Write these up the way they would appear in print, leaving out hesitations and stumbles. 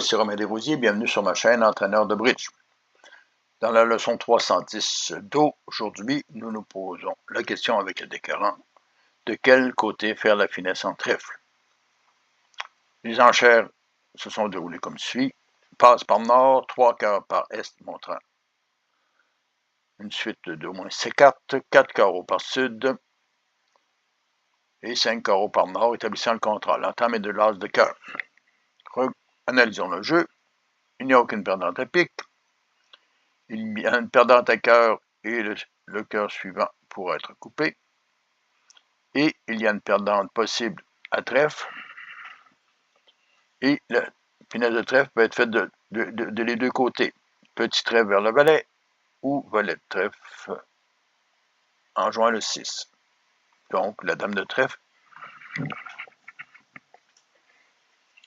C'est Romain Desrosiers, bienvenue sur ma chaîne Entraîneur de bridge. Dans la leçon 310 d'aujourd'hui, nous nous posons la question avec le déclarant: de quel côté faire la finesse en trèfle? Les enchères se sont déroulées comme suit: passe par nord, 3 quarts par est montrant une suite d'au moins C4, 4 carreaux par sud et 5 carreaux par nord, établissant le contrat. L'entame est de l'as de cœur. Analysons le jeu. Il n'y a aucune perdante à pique. Il y a une perdante à cœur et le cœur suivant pourra être coupé. Et il y a une perdante possible à trèfle. Et la finesse de trèfle peut être faite de les deux côtés. Petit trèfle vers le valet ou valet de trèfle en jouant le 6. Donc la dame de trèfle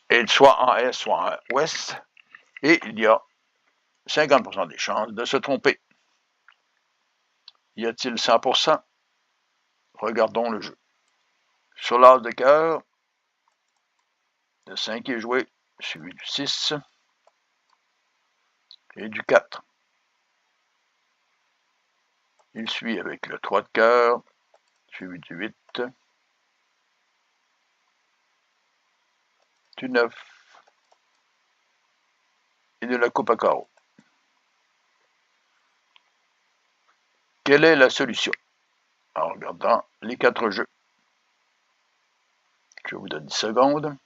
est soit en est, soit en ouest. Et il y a 50% des chances de se tromper. Y a-t-il 100%? Regardons le jeu. Sur l'as de cœur, le 5 est joué, suivi du 6 et du 4. Il suit avec le 3 de cœur, suivi du 8, du 9 et de la coupe à carreau. Quelle est la solution? En regardant les 4 jeux. Je vous donne 10 secondes.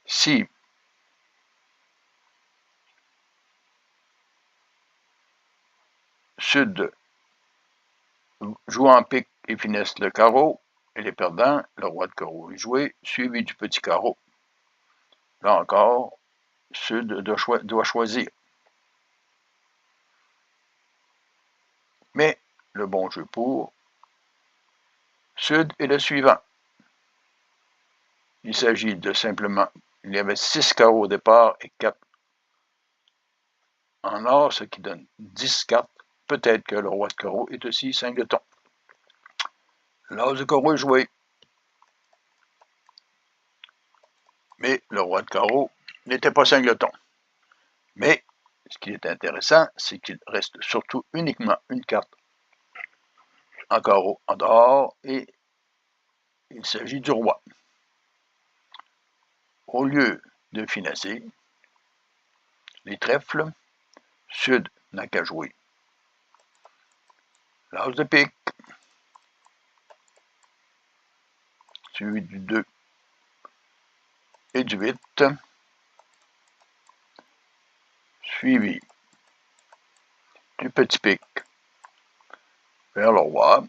Si Sud joue en pique et finesse le carreau, et les perdants, le roi de carreau est joué, suivi du petit carreau. Là encore, Sud doit choisir. Mais le bon jeu pour Sud est le suivant. Il s'agit de simplement, il y avait 6 carreaux au départ et 4 en or, ce qui donne 10 cartes. Peut-être que le roi de carreau est aussi singleton. L'as de carreau est joué. Mais le roi de carreau n'était pas singleton. Mais ce qui est intéressant, c'est qu'il reste surtout uniquement une carte en carreau en dehors, et il s'agit du roi. Au lieu de finesser les trèfles, Sud n'a qu'à jouer l'as de pique, suivi du 2 et du 8, suivi du petit pique vers le roi,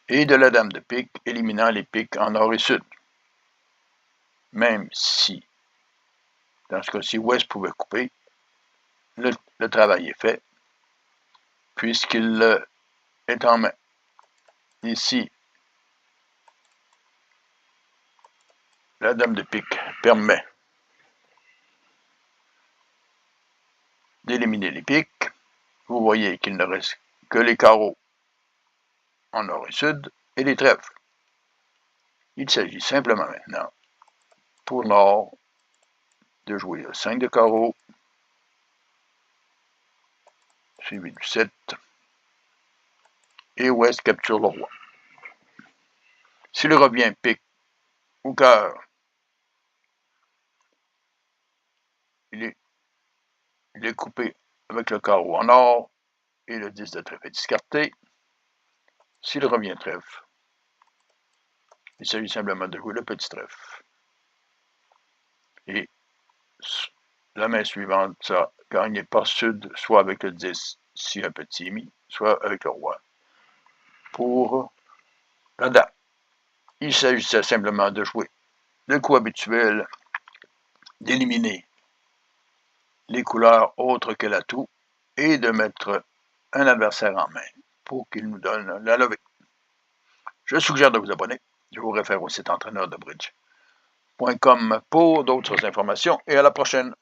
et de la dame de pique, éliminant les piques en nord et sud. Même si, dans ce cas-ci, ouest pouvait couper, le travail est fait, puisqu'il est en main. Ici, la dame de pique permet d'éliminer les piques. Vous voyez qu'il ne reste que les carreaux en nord et sud et les trèfles. Il s'agit simplement maintenant, pour nord, de jouer le 5 de carreau, suivi du 7, et ouest capture le roi. S'il revient pique ou cœur, il est coupé avec le carreau en or et le 10 de trèfle est discarté. S'il revient trèfle, il s'agit simplement de jouer le petit trèfle. Et la main suivante, ça gagne par sud, soit avec le 10, si un petit est mis, soit avec le roi. Pour la dame, il s'agissait simplement de jouer le coup habituel, d'éliminer les couleurs autres que l'atout et de mettre un adversaire en main pour qu'il nous donne la levée. Je suggère de vous abonner. Je vous réfère au site entraîneur de bridge.com pour d'autres informations et à la prochaine.